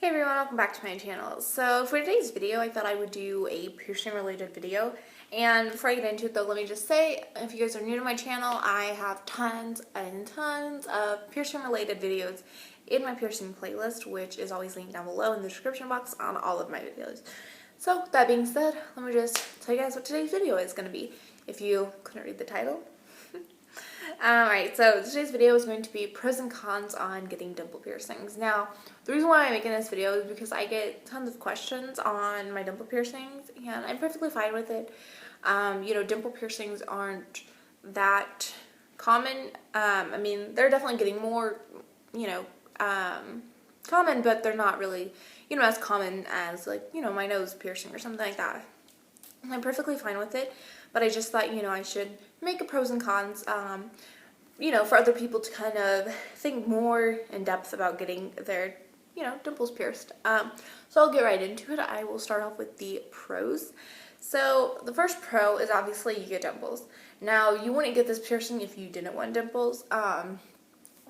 Hey everyone, welcome back to my channel. So for today's video, I thought I would do a piercing related video. And before I get into it though, let me just say, if you guys are new to my channel, I have tons and tons of piercing related videos in my piercing playlist, which is always linked down below in the description box on all of my videos. So that being said, let me just tell you guys what today's video is going to be, if you couldn't read the title. Alright, so today's video is going to be pros and cons on getting dimple piercings. Now, the reason why I'm making this video is because I get tons of questions on my dimple piercings, and I'm perfectly fine with it. Dimple piercings aren't that common. I mean, they're definitely getting more, common, but they're not really, as common as, like, my nose piercing or something like that. I'm perfectly fine with it, but I just thought, I should make a pros and cons, for other people to kind of think more in depth about getting their, dimples pierced. So I'll get right into it. I will start off with the pros. So the first pro is obviously you get dimples. Now, you wouldn't get this piercing if you didn't want dimples.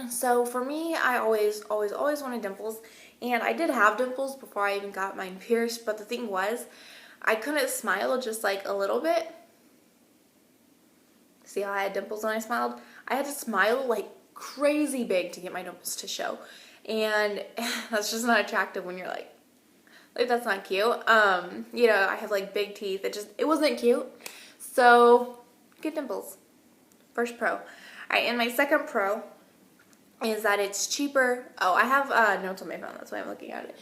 So for me, I always wanted dimples, and I did have dimples before I even got mine pierced, but the thing was, I couldn't smile just like a little bit. See how I had dimples when I smiled? I had to smile like crazy big to get my dimples to show. And that's just not attractive when you're like that's not cute. I have like big teeth. It wasn't cute. So get dimples. First pro. Alright, and my second pro is that it's cheaper. Oh, I have notes on my phone, that's why I'm looking at it.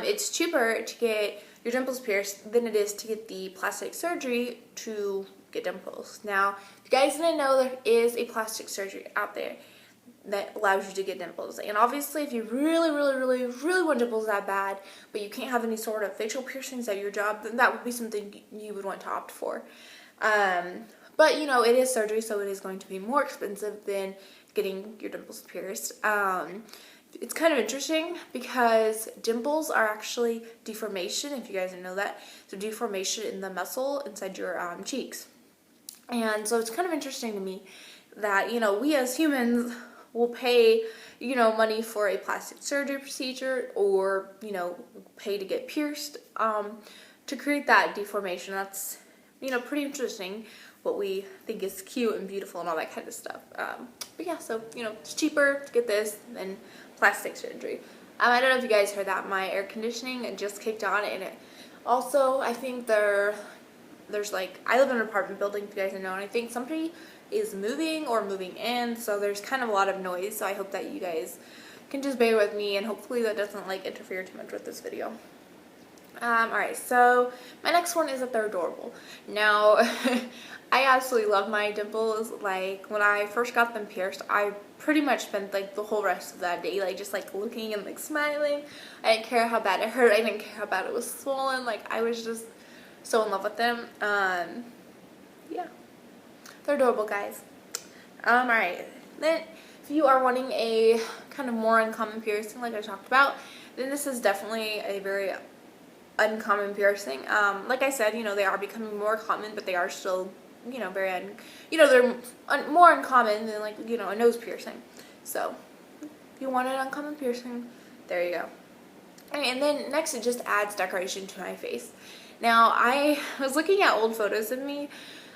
It's cheaper to get your dimples pierced than it is to get the plastic surgery to get dimples. Now, if you guys didn't know, there is a plastic surgery out there that allows you to get dimples. And obviously, if you really want dimples that bad, but you can't have any sort of facial piercings at your job, then that would be something you would want to opt for. But, it is surgery, so it is going to be more expensive than getting your dimples pierced. It's kind of interesting because dimples are actually deformation, if you guys didn't know that. So deformation in the muscle inside your cheeks. And so it's kind of interesting to me that, we as humans will pay, money for a plastic surgery procedure or, pay to get pierced to create that deformation. That's, pretty interesting, what we think is cute and beautiful and all that kind of stuff. But yeah, so, it's cheaper to get this than plastic surgery. I don't know if you guys heard that. My air conditioning just kicked on, and it also, I think there's like, I live in an apartment building, if you guys don't know, and I think somebody is moving or moving in, so there's kind of a lot of noise, so I hope that you guys can just bear with me, and hopefully that doesn't like interfere too much with this video. Alright, so my next one is that they're adorable. Now, I absolutely love my dimples. Like, when I first got them pierced, I pretty much spent like the whole rest of that day like just like looking and like smiling. I didn't care how bad it hurt. I didn't care how bad it was swollen. Like, I was just so in love with them. Yeah, they're adorable, guys. Alright, then if you are wanting a kind of more uncommon piercing like I talked about, then this is definitely a very uncommon piercing. Like I said, they are becoming more common, but they are still, they're more uncommon than like, a nose piercing. So if you want an uncommon piercing, there you go. And then next, it just adds decoration to my face. Now, I was looking at old photos of me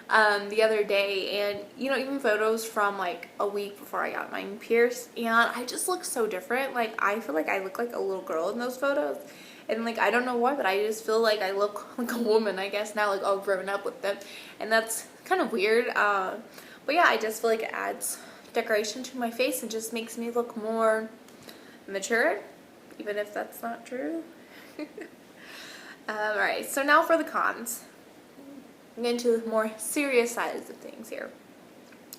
the other day, and even photos from like a week before I got mine pierced, and I just look so different. Like, I feel like I look like a little girl in those photos, and like, I don't know why, but I just feel like I look like a woman, I guess, now, like all grown up with them, and that's kind of weird. But yeah, I just feel like it adds decoration to my face and just makes me look more mature, even if that's not true. Alright, so now for the cons. I'm getting to the more serious sides of things here.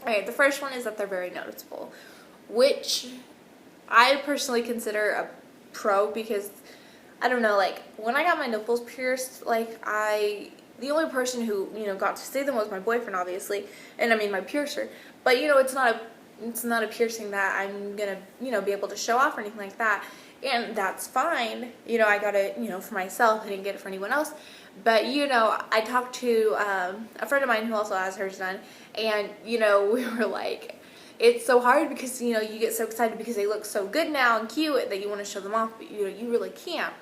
Alright, the first one is that they're very noticeable, which I personally consider a pro, because I don't know, like, when I got my nipples pierced, like, the only person who, got to see them was my boyfriend, obviously, and I mean my piercer, but, it's not a piercing that I'm gonna, be able to show off or anything like that, and that's fine. I got it, for myself. I didn't get it for anyone else, but, I talked to a friend of mine who also has hers done, and, we were like, it's so hard because, you know, you get so excited because they look so good now and cute that you want to show them off, but you know, you really can't.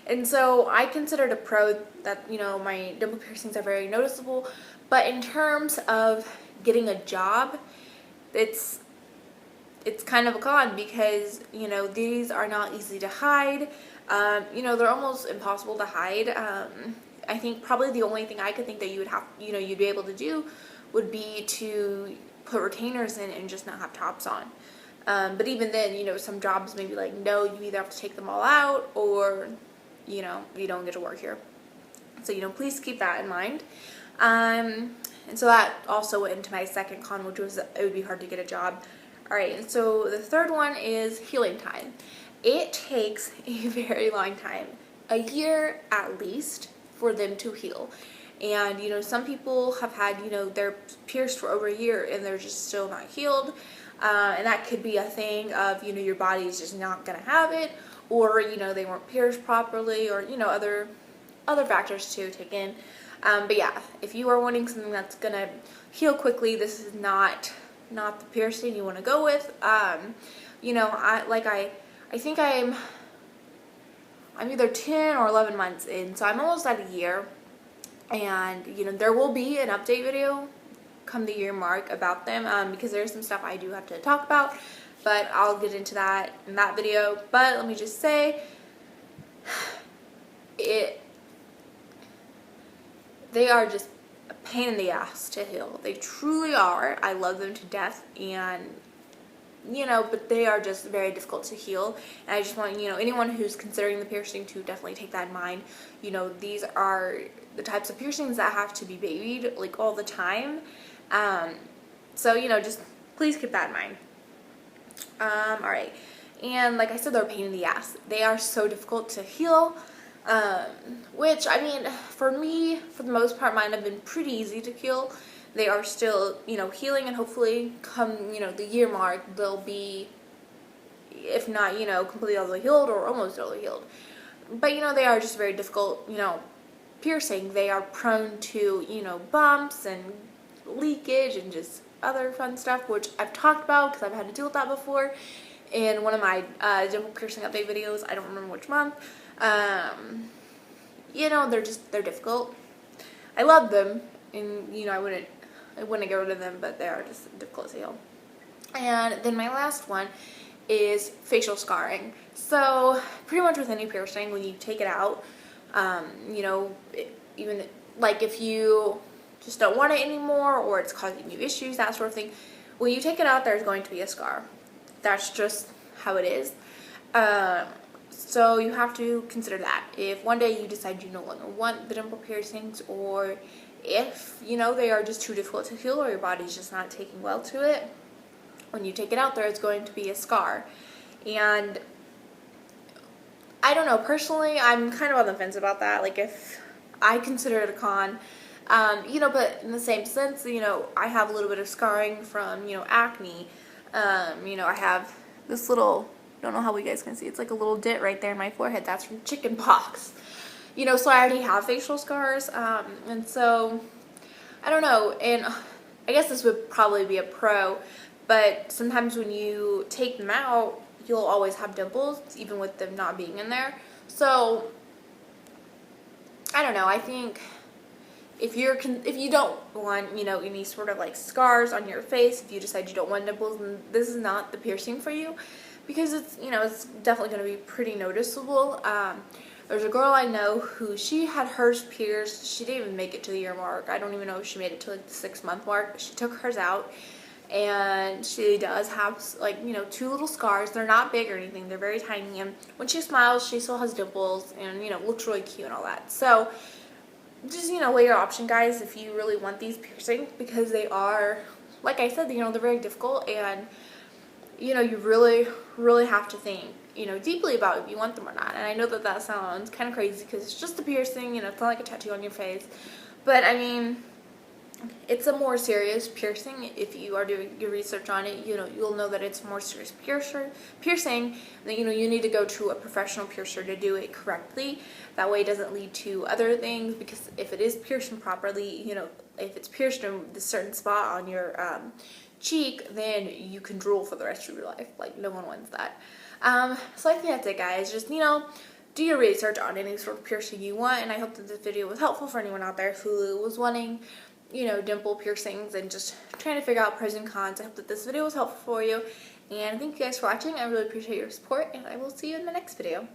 And so I consider it a pro that, you know, my dimple piercings are very noticeable, but in terms of getting a job, it's kind of a con because, you know, these are not easy to hide. You know, they're almost impossible to hide. I think probably the only thing I could think that you would have, you know, you'd be able to do would be to put retainers in and just not have tops on. But even then, you know, some jobs may be like, no, you either have to take them all out or, you know, you don't get to work here. So, you know, please keep that in mind. And so that also went into my second con, which was it would be hard to get a job. All right, and so the third one is healing time. It takes a very long time, a year at least, for them to heal. And, you know, some people have had, you know, they're pierced for over a year and they're just still not healed. And that could be a thing of, you know, your body is just not going to have it, or, you know, they weren't pierced properly, or, you know, other factors to take in. But yeah, if you are wanting something that's going to heal quickly, this is not the piercing you want to go with. You know, I think I'm either 10 or 11 months in, so I'm almost at a year. And, you know, there will be an update video come the year mark about them, because there's some stuff I do have to talk about, but I'll get into that in that video. But let me just say, they are just a pain in the ass to heal. They truly are. I love them to death, and, you know, but they are just very difficult to heal. And I just want, you know, anyone who's considering the piercing to definitely take that in mind. You know, these are the types of piercings that have to be babied, like, all the time. So, you know, just please keep that in mind. Alright. And like I said, they're a pain in the ass. They are so difficult to heal. Which, I mean, for me, for the most part, mine have been pretty easy to heal. They are still, you know, healing, and hopefully come, you know, the year mark, they'll be, if not, you know, completely all the way healed or almost all the way healed. But, you know, they are just very difficult, you know, piercing. They are prone to, you know, bumps and leakage and just other fun stuff, which I've talked about because I've had to deal with that before in one of my dimple piercing update videos. I don't remember which month. You know, they're difficult. I love them, and, you know, I wouldn't get rid of them, but they are just difficult to heal. And then my last one is facial scarring. So pretty much with any piercing, when you take it out, you know, even like if you just don't want it anymore, or it's causing you issues, that sort of thing, when you take it out, there's going to be a scar. That's just how it is. So you have to consider that. If one day you decide you no longer want the dimple piercings, or if, you know, they are just too difficult to heal, or your body's just not taking well to it, when you take it out, there is going to be a scar. And I don't know, personally, I'm kind of on the fence about that. Like, if I consider it a con, you know, but in the same sense, you know, I have a little bit of scarring from, you know, acne. You know, I have this little, don't know how you guys can see, it's like a little dent right there in my forehead. That's from chicken pox. You know, so I already have facial scars, and so, I don't know, and I guess this would probably be a pro, but sometimes when you take them out, you'll always have dimples, even with them not being in there. So, I don't know, I think if you don't want, you know, any sort of like scars on your face, if you decide you don't want dimples, then this is not the piercing for you, because it's, you know, it's definitely going to be pretty noticeable. There's a girl I know who, she had hers pierced. She didn't even make it to the year mark. I don't even know if she made it to like the 6-month mark. She took hers out, and she does have, like, you know, 2 little scars. They're not big or anything. They're very tiny, and when she smiles, she still has dimples, and, you know, looks really cute and all that. So just, you know, weigh your option, guys, if you really want these piercing, because they are, like I said, you know, they're very difficult, and, you know, you really, really have to think, you know, deeply about if you want them or not. And I know that that sounds kind of crazy because it's just a piercing, you know, it's not like a tattoo on your face. But, I mean, it's a more serious piercing. If you are doing your research on it, you know, you'll know that it's a more serious piercing, that, you know, you need to go to a professional piercer to do it correctly. That way it doesn't lead to other things, because if it is pierced properly, you know, if it's pierced in a certain spot on your cheek, then you can drool for the rest of your life. Like, no one wants that. So I think that's it, guys. Just, you know, do your research on any sort of piercing you want, and I hope that this video was helpful for anyone out there who was wanting, you know, dimple piercings and just trying to figure out pros and cons. I hope that this video was helpful for you, and thank you guys for watching. I really appreciate your support, and I will see you in the next video.